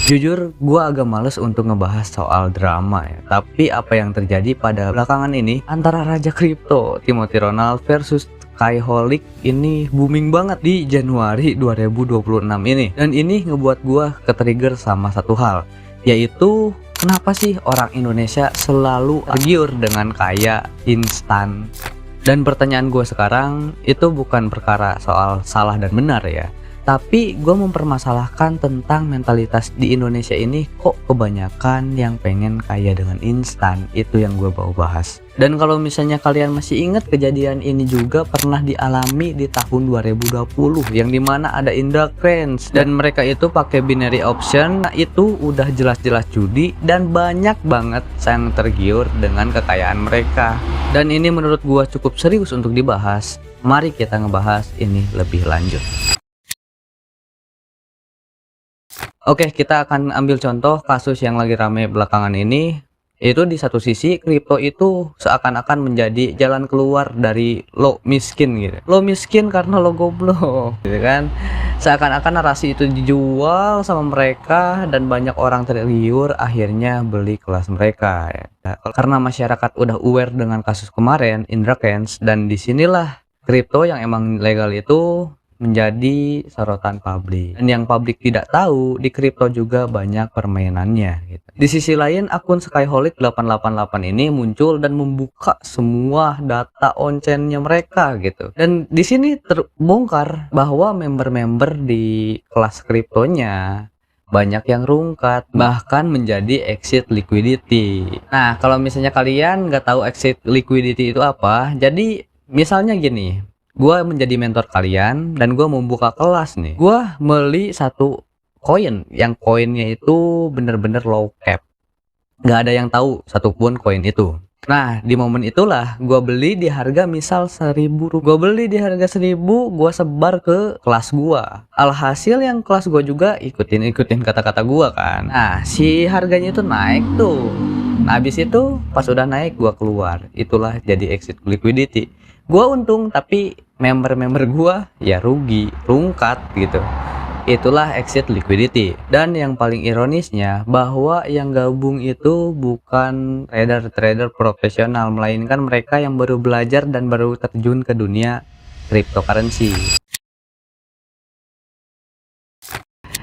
Jujur, gua agak males untuk ngebahas soal drama ya. Tapi apa yang terjadi pada belakangan ini antara Raja Kripto, Timothy Ronald versus Skyholic ini booming banget di Januari 2026 ini. Dan ini ngebuat gua ketrigger sama satu hal, yaitu kenapa sih orang Indonesia selalu tergiur dengan kaya instan? Dan pertanyaan gue sekarang itu bukan perkara soal salah dan benar ya, tapi gue mempermasalahkan tentang mentalitas di Indonesia ini, kok kebanyakan yang pengen kaya dengan instan. Itu yang gue mau bahas. Dan kalau misalnya kalian masih ingat, kejadian ini juga pernah dialami di tahun 2020, yang dimana ada Indra Kents dan mereka itu pakai binary option. Nah, itu udah jelas-jelas judi dan banyak banget yang tergiur dengan kekayaan mereka. Dan ini menurut gue cukup serius untuk dibahas. Mari kita ngebahas ini lebih lanjut. Oke, kita akan ambil contoh kasus yang lagi rame belakangan ini. Itu di satu sisi kripto itu seakan-akan menjadi jalan keluar dari lo miskin gitu. Lo miskin karena lo goblok gitu kan. Seakan-akan narasi itu dijual sama mereka dan banyak orang tergiur akhirnya beli kelas mereka ya. Karena masyarakat udah aware dengan kasus kemarin Indra Kents, dan disinilah kripto yang emang legal itu menjadi sorotan publik. Dan yang publik tidak tahu, di kripto juga banyak permainannya gitu. Di sisi lain, akun Skyholic 888 ini muncul dan membuka semua data on-chainnya mereka gitu. Dan di sini terbongkar bahwa member-member di kelas kriptonya banyak yang rungkat, bahkan menjadi exit liquidity. Nah, kalau misalnya kalian nggak tahu exit liquidity itu apa, jadi misalnya gini, gue menjadi mentor kalian dan gue membuka kelas nih. Gue beli satu koin, yang koinnya itu bener-bener low cap, nggak ada yang tahu satupun koin itu. Nah, di momen itulah gue beli di harga misal 1.000 rupiah. Gue beli di harga 1.000, gue sebar ke kelas gue. Alhasil yang kelas gue juga ikutin kata-kata gue kan. Nah, si harganya itu naik tuh. Nah, habis itu pas udah naik gue keluar. Itulah jadi exit liquidity. Gue untung, tapi member-member gue ya rugi, rungkat gitu. Itulah exit liquidity. Dan yang paling ironisnya bahwa yang gabung itu bukan trader profesional, melainkan mereka yang baru belajar dan baru terjun ke dunia cryptocurrency.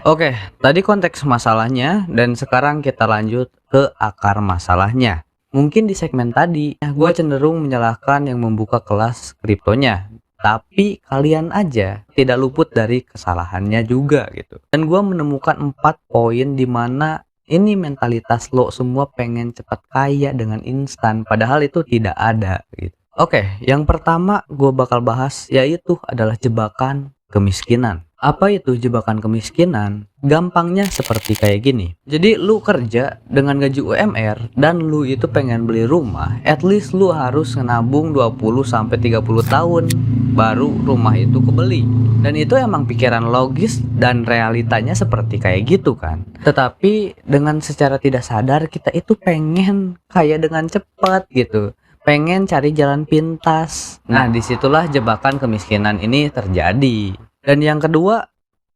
Oke, tadi konteks masalahnya, dan sekarang kita lanjut ke akar masalahnya. Mungkin di segmen tadi gue cenderung menyalahkan yang membuka kelas kriptonya, tapi kalian aja tidak luput dari kesalahannya juga gitu. Dan gue menemukan 4 poin di mana ini mentalitas lo semua pengen cepat kaya dengan instan, padahal itu tidak ada gitu. Oke, yang pertama gue bakal bahas yaitu adalah jebakan kemiskinan. Apa itu jebakan kemiskinan? Gampangnya seperti kayak gini. Jadi lu kerja dengan gaji UMR dan lu itu pengen beli rumah, at least lu harus nabung 20-30 tahun baru rumah itu kebeli. Dan itu emang pikiran logis dan realitanya seperti kayak gitu kan. Tetapi dengan secara tidak sadar kita itu pengen kaya dengan cepat gitu. Pengen cari jalan pintas. Nah, disitulah jebakan kemiskinan ini terjadi. Dan yang kedua,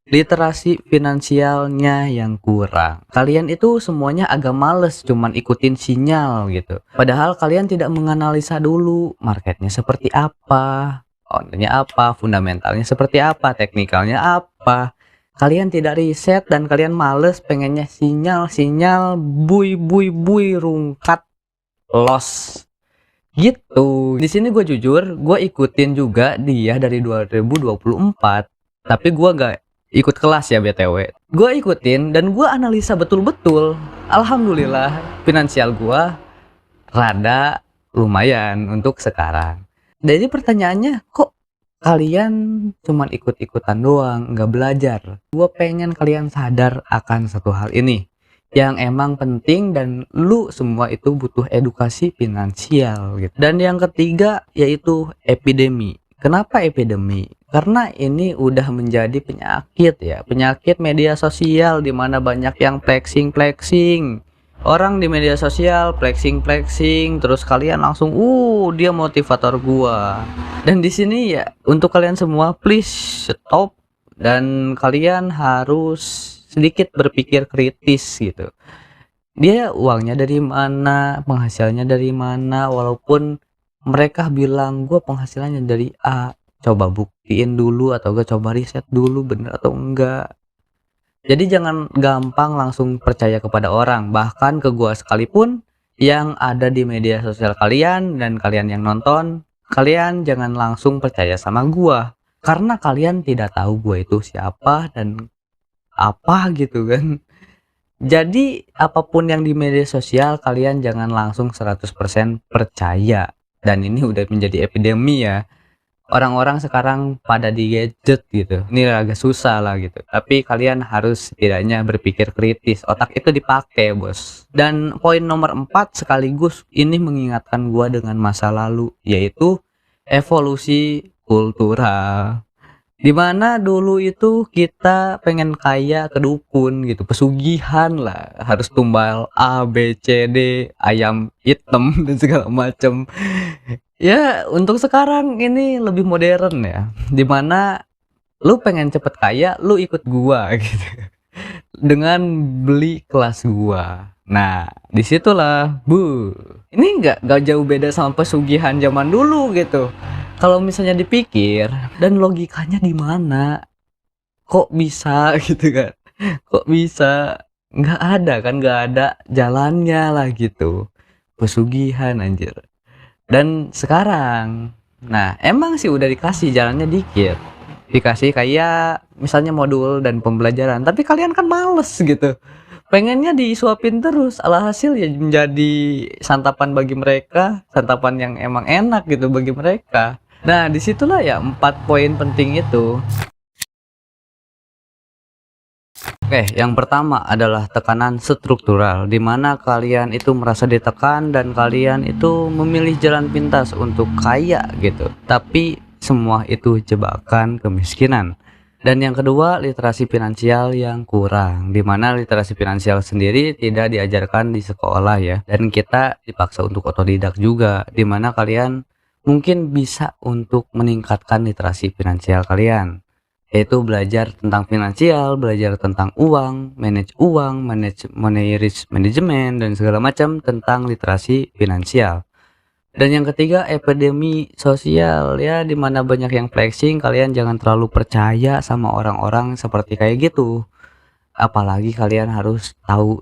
literasi finansialnya yang kurang. Kalian itu semuanya agak males cuman ikutin sinyal gitu. Padahal kalian tidak menganalisa dulu marketnya seperti apa, ownernya apa, fundamentalnya seperti apa, teknikalnya apa. Kalian tidak riset dan kalian males pengennya sinyal, bui, rungkat, loss. Gitu. Di sini gue jujur, gue ikutin juga dia dari 2024. Tapi gue gak ikut kelas ya BTW. Gue ikutin dan gue analisa betul-betul. Alhamdulillah finansial gue rada lumayan untuk sekarang. Jadi pertanyaannya, kok kalian cuman ikut-ikutan doang, gak belajar? Gue pengen kalian sadar akan satu hal ini yang emang penting, dan lu semua itu butuh edukasi finansial gitu. Dan yang ketiga yaitu epidemi. Kenapa epidemi? Karena ini udah menjadi penyakit ya, penyakit media sosial di mana banyak yang flexing. Orang di media sosial flexing, terus kalian langsung dia motivator gua. Dan di sini ya untuk kalian semua please stop, dan kalian harus sedikit berpikir kritis gitu. Dia uangnya dari mana, penghasilannya dari mana, walaupun mereka bilang gue penghasilannya dari A, coba buktiin dulu atau gue coba riset dulu bener atau enggak. Jadi jangan gampang langsung percaya kepada orang, bahkan ke gua sekalipun yang ada di media sosial kalian dan kalian yang nonton, kalian jangan langsung percaya sama gua. Karena kalian tidak tahu gua itu siapa dan apa gitu kan. Jadi apapun yang di media sosial kalian jangan langsung 100% percaya. Dan ini udah menjadi epidemi ya. Orang-orang sekarang pada di gadget gitu. Ini agak susah lah gitu. Tapi kalian harus setidaknya berpikir kritis. Otak itu dipakai, Bos. Dan poin nomor 4 sekaligus ini mengingatkan gua dengan masa lalu, yaitu evolusi kultural. Dimana dulu itu kita pengen kaya ke dukun gitu, pesugihan lah, harus tumbal A, B, C, D, ayam hitam dan segala macam. Ya, untuk sekarang ini lebih modern ya. Dimana lu pengen cepet kaya, lu ikut gua gitu. Dengan beli kelas gua. Nah, disitulah, bu. Ini nggak jauh beda sama pesugihan zaman dulu gitu. Kalau misalnya dipikir dan logikanya di mana? Kok bisa gitu kan? Kok bisa? Nggak ada kan? Nggak ada jalannya lah gitu. Pesugihan anjir. Dan sekarang, nah emang sih udah dikasih jalannya dikit, dikasih kayak misalnya modul dan pembelajaran, tapi kalian kan males gitu, pengennya disuapin terus, alhasil ya menjadi santapan bagi mereka, santapan yang emang enak gitu bagi mereka. Nah disitulah ya 4 poin penting itu. Oke, yang pertama adalah tekanan struktural, di mana kalian itu merasa ditekan dan kalian itu memilih jalan pintas untuk kaya gitu. Tapi semua itu jebakan kemiskinan. Dan yang kedua, literasi finansial yang kurang, di mana literasi finansial sendiri tidak diajarkan di sekolah ya. Dan kita dipaksa untuk otodidak juga, di mana kalian mungkin bisa untuk meningkatkan literasi finansial kalian, yaitu belajar tentang finansial, belajar tentang uang, manage money risk management dan segala macam tentang literasi finansial. Dan yang ketiga, epidemi sosial ya, dimana banyak yang flexing, kalian jangan terlalu percaya sama orang-orang seperti kayak gitu. Apalagi kalian harus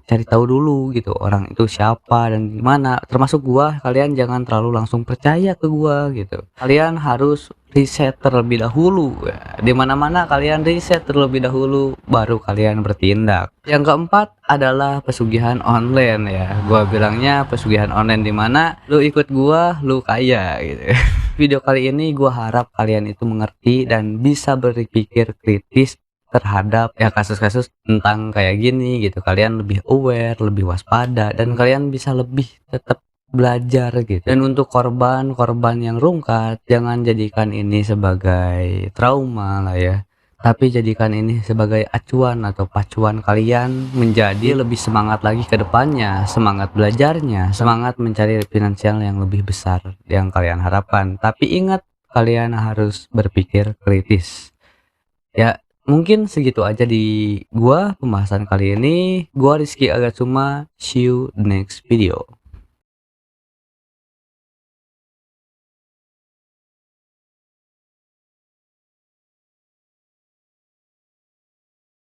cari tahu dulu gitu orang itu siapa dan gimana, termasuk gua. Kalian jangan terlalu langsung percaya ke gua gitu, kalian harus riset terlebih dahulu ya. Dimana-mana kalian riset terlebih dahulu baru kalian bertindak. Yang keempat adalah pesugihan online ya, gua bilangnya pesugihan online, dimana lu ikut gua lu kaya gitu. Video kali ini gua harap kalian itu mengerti dan bisa berpikir kritis terhadap ya kasus-kasus tentang kayak gini gitu. Kalian lebih aware, lebih waspada, dan kalian bisa lebih tetap belajar gitu. Dan untuk korban-korban yang rungkat, jangan jadikan ini sebagai trauma lah ya, tapi jadikan ini sebagai acuan atau pacuan kalian menjadi lebih semangat lagi ke depannya, semangat belajarnya, semangat mencari finansial yang lebih besar yang kalian harapkan. Tapi ingat, kalian harus berpikir kritis. Ya, mungkin segitu aja di gua pembahasan kali ini. Gua Rizky Agatsuma. See you next video.